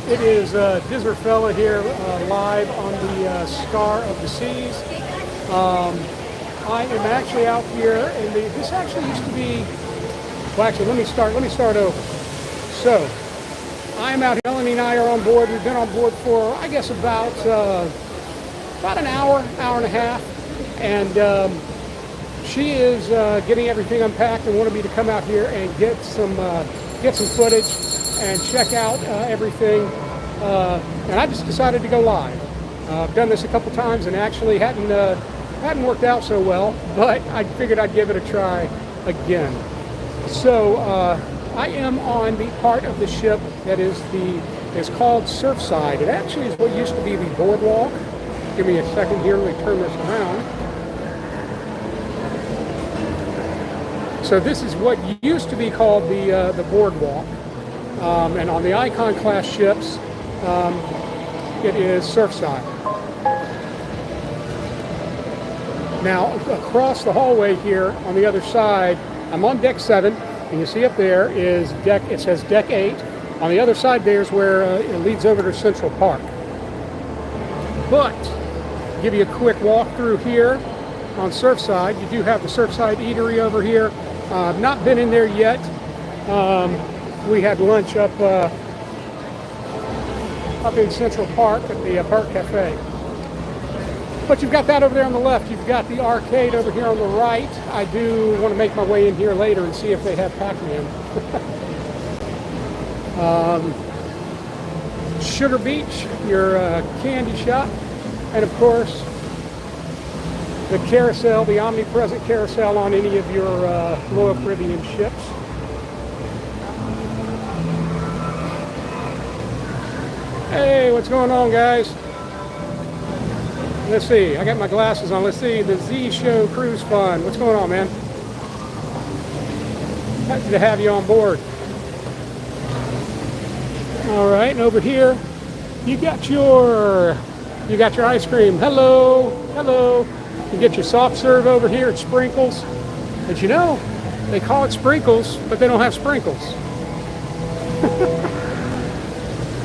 It is Diserella here, live on the Star of the Seas. I am actually out here, and this actually used to be. Well, actually, let me start over. So, I'm out here. Melanie and I are on board. We've been on board for, I guess, about an hour and a half, and she is getting everything unpacked and wanted me to come out here and get some footage and check out everything. And I just decided to go live. I've done this a couple times and actually hadn't worked out so well, but I figured I'd give it a try again. So I am on the part of the ship that is called Surfside. It actually is what used to be the boardwalk. Give me a second here. Let me turn this around. So this is what used to be called the boardwalk, and on the Icon class ships, it is Surfside. Now across the hallway here on the other side, I'm on deck 7, and you see up there is deck. It says deck 8. On the other side there's where it leads over to Central Park. But give you a quick walk through here on Surfside. You do have the Surfside Eatery over here. I've not been in there yet. We had lunch up in Central Park at the Park Cafe. But you've got that over there on the left. You've got the arcade over here on the right. I do want to make my way in here later and see if they have Pac-Man. Sugar Beach, your candy shop, and of course the carousel, the omnipresent carousel on any of your Royal Caribbean ships. Hey, what's going on, guys? Let's see, I got my glasses on. Let's see, the Z Show Cruise Fun. What's going on, man? Happy to have you on board. All right, and over here, you got your ice cream. Hello, hello. You get your soft serve over here at Sprinkles. But you know, they call it Sprinkles, but they don't have sprinkles.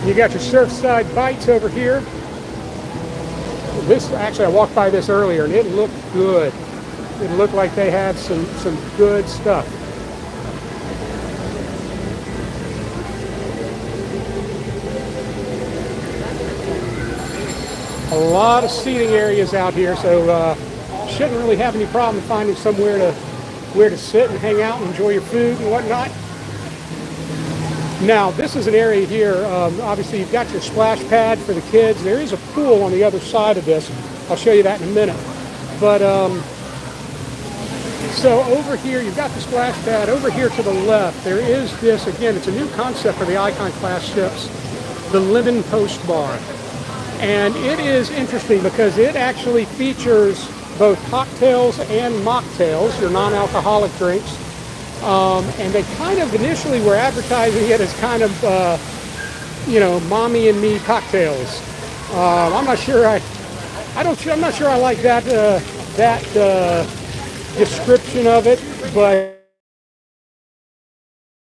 You got your Surfside Bites over here. This, actually, I walked by this earlier, and it looked good. It looked like they had some good stuff. A lot of seating areas out here, so shouldn't really have any problem finding somewhere to sit and hang out and enjoy your food and whatnot. Now, this is an area here. Obviously, you've got your splash pad for the kids. There is a pool on the other side of this. I'll show you that in a minute. But so over here, you've got the splash pad. Over here to the left, there is this. Again, it's a new concept for the Icon class ships, the Lemon Post Bar. And it is interesting because it actually features both cocktails and mocktails, your non-alcoholic drinks. And they kind of initially were advertising it as kind of, mommy and me cocktails. I'm not sure I'm not sure I like that description of it, but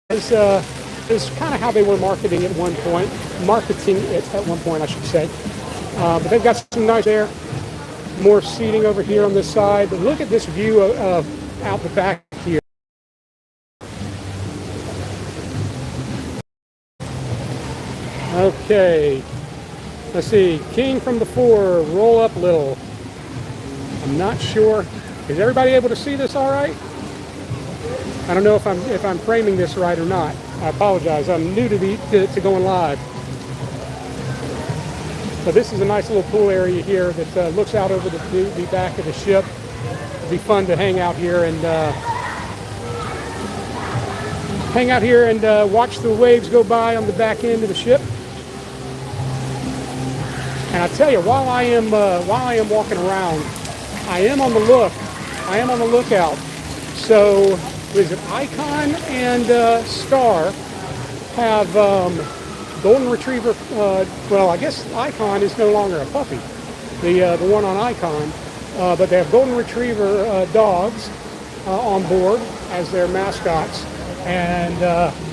it's kind of how they were marketing it at one point, I should say. But they've got some nice there, more seating over here on this side. But look at this view of out the back here. Okay, let's see. King from the fore, roll up little. I'm not sure. Is everybody able to see this all right? I don't know if I'm framing this right or not. I apologize. I'm new to going live. But this is a nice little pool area here that looks out over the back of the ship. It'll be fun to hang out here and watch the waves go by on the back end of the ship. And I tell you, while I am walking around, I am on the lookout. So, is it Icon and Star have golden retriever? Well, I guess Icon is no longer a puppy. The one on Icon, but they have golden retriever dogs on board as their mascots. And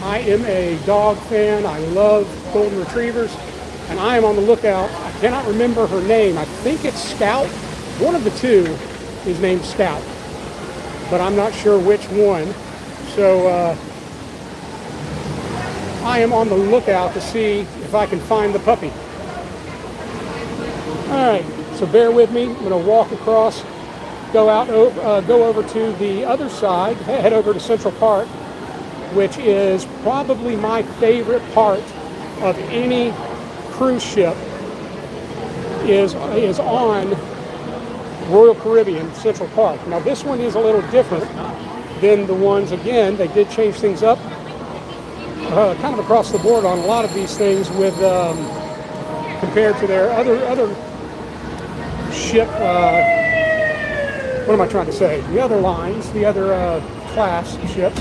I am a dog fan. I love golden retrievers, and I am on the lookout. I cannot remember her name. I think it's Scout. One of the two is named Scout, but I'm not sure which one. So I am on the lookout to see if I can find the puppy. All right, so bear with me. I'm going to walk across, go over to the other side, head over to Central Park, which is probably my favorite part of any cruise ship, is on Royal Caribbean Central Park. Now this one is a little different than the ones, again, they did change things up kind of across the board on a lot of these things with compared to their other ship, what am I trying to say? The other lines, the other class ships.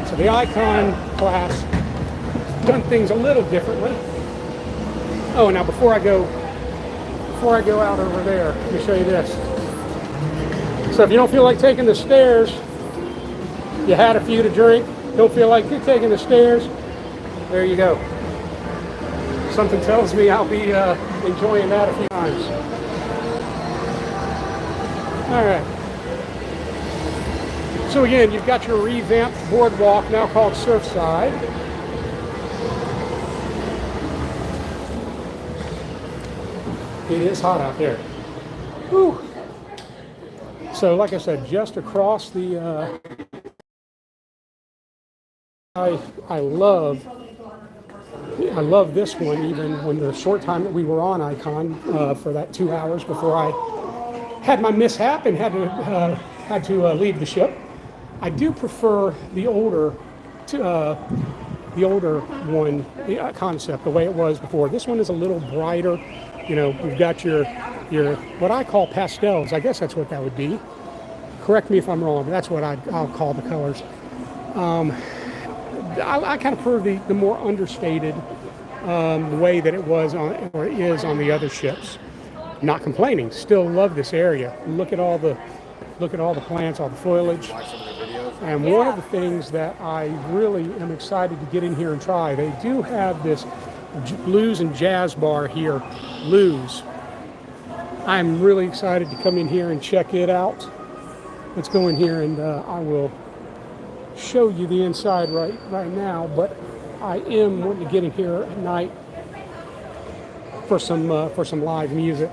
So the Icon class done things a little differently. Oh, now before I go out over there, let me show you this. So if you don't feel like taking the stairs, you had a few to drink, don't feel like you're taking the stairs, there you go. Something tells me I'll be enjoying that a few times. All right. So again, you've got your revamped boardwalk now called Surfside. It is hot out there. Whew. So like I said, just across the, I love this one, even when the short time that we were on Icon for that 2 hours before I had my mishap and had to leave the ship. I do prefer the older one, the concept, the way it was before. This one is a little brighter. You know, we've got your what I call pastels. I guess that's what that would be. Correct me if I'm wrong, but that's what I'll call the colors. I kind of prefer the more understated way that it was on, or is on the other ships. Not complaining. Still love this area. Look at all the plants, all the foliage. And one of the things that I really am excited to get in here and try, they do have this blues and jazz bar here, Lou's. I'm really excited to come in here and check it out. Let's go in here and I will show you the inside right now, but I am wanting to get in here at night for some live music.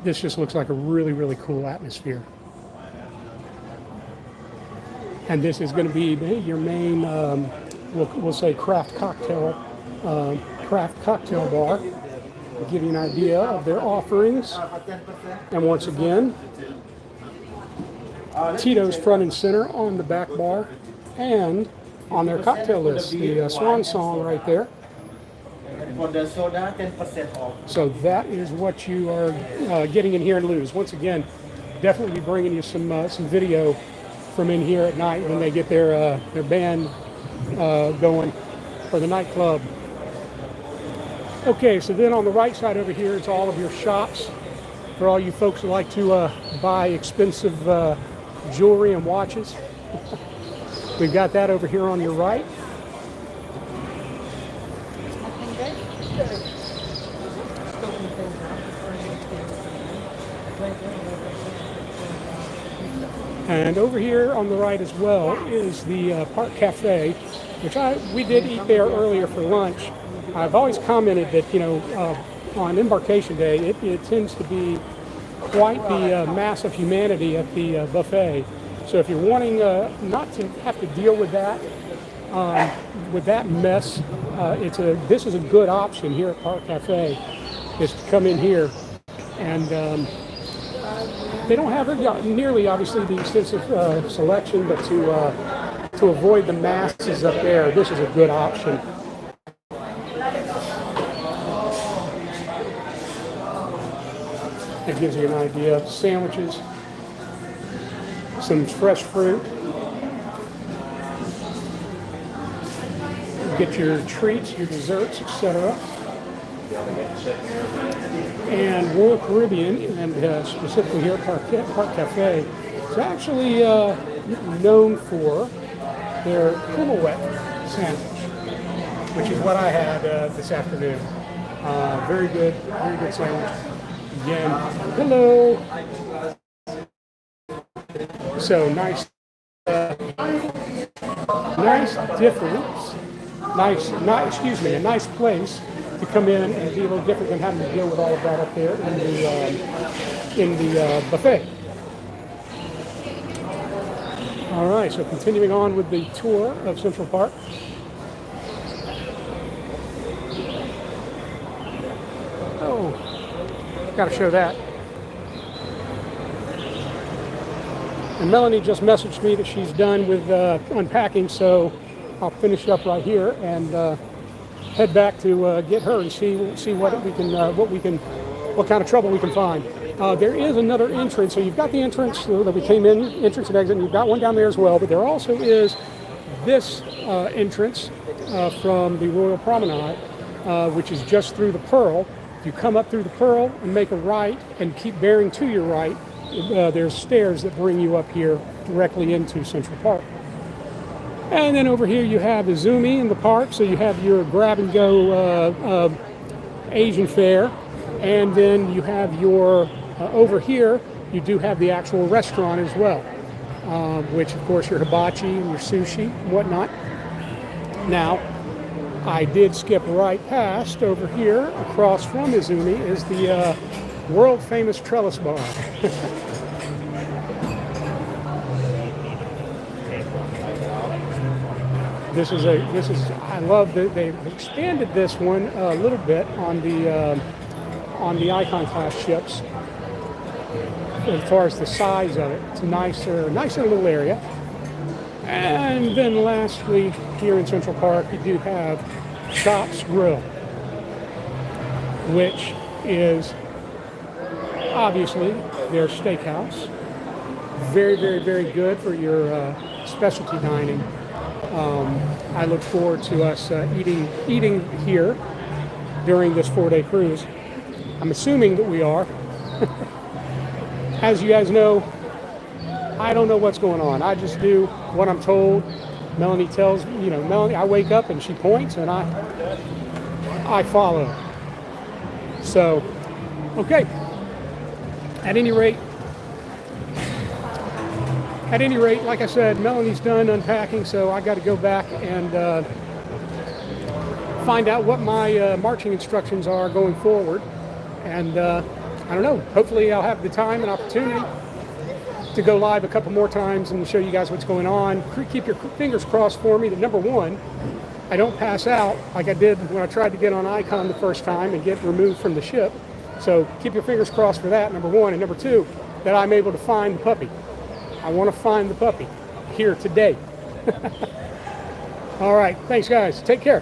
This just looks like a really, really cool atmosphere. And this is going to be your main, we'll say craft cocktail bar. To give you an idea of their offerings. And once again, Tito's front and center on the back bar and on their cocktail list, the Swan Song right there. For the soda, 10% off. So that is what you are getting in here in Lou's. Once again, definitely be bringing you some video from in here at night when they get their band going for the nightclub. Okay, so then on the right side over here, it's all of your shops for all you folks who like to buy expensive jewelry and watches. We've got that over here on your right. And over here on the right as well is the Park Cafe, which we did eat there earlier for lunch. I've always commented that, you know, on Embarkation Day, it tends to be quite the mass of humanity at the buffet. So if you're wanting not to have to deal with that mess, this is a good option here at Park Cafe, is to come in here. And they don't have nearly, obviously, the extensive selection, but to avoid the masses up there, this is a good option. It gives you an idea of sandwiches, some fresh fruit. Get your treats, your desserts, etc. And Royal Caribbean, and specifically here at Park Cafe, is actually known for their Pirouette sandwich, which is what I had this afternoon. Very good sandwich. Again, hello. So nice difference. A nice place to come in and be a little different than having to deal with all of that up there in the buffet. All right, so continuing on with the tour of Central Park. Oh, got to show that. And Melanie just messaged me that she's done with unpacking, so I'll finish up right here and head back to get her and see what kind of trouble we can find. There is another entrance, so you've got the entrance that we came in, entrance and exit, and you've got one down there as well. But there also is this entrance from the Royal Promenade, which is just through the Pearl. If you come up through the Pearl and make a right and keep bearing to your right, there's stairs that bring you up here directly into Central Park. And then over here you have Izumi in the park, so you have your grab-and-go Asian fare. And then you have your, over here, you do have the actual restaurant as well, which of course your hibachi and your sushi and whatnot. Now, I did skip right past over here, across from Izumi, is the world-famous trellis bar. This is I love that they've expanded this one a little bit on the Icon class ships as far as the size of it. It's a nicer little area. And then lastly, here in Central Park, you do have Chops Grill, which is obviously their steakhouse. Very, very, very good for your specialty dining. I look forward to us eating here during this 4-day cruise. I'm assuming that we are. As you guys know, I don't know what's going on. I just do what I'm told. Melanie tells me, Melanie, I wake up and she points and I follow. So, okay. At any rate, like I said, Melanie's done unpacking, so I got to go back and find out what my marching instructions are going forward. And I don't know, hopefully I'll have the time and opportunity to go live a couple more times and show you guys what's going on. Keep your fingers crossed for me that, number one, I don't pass out like I did when I tried to get on Icon the first time and get removed from the ship. So keep your fingers crossed for that, number one. And number two, that I'm able to find the puppy. I want to find the puppy here today. All right. Thanks, guys. Take care.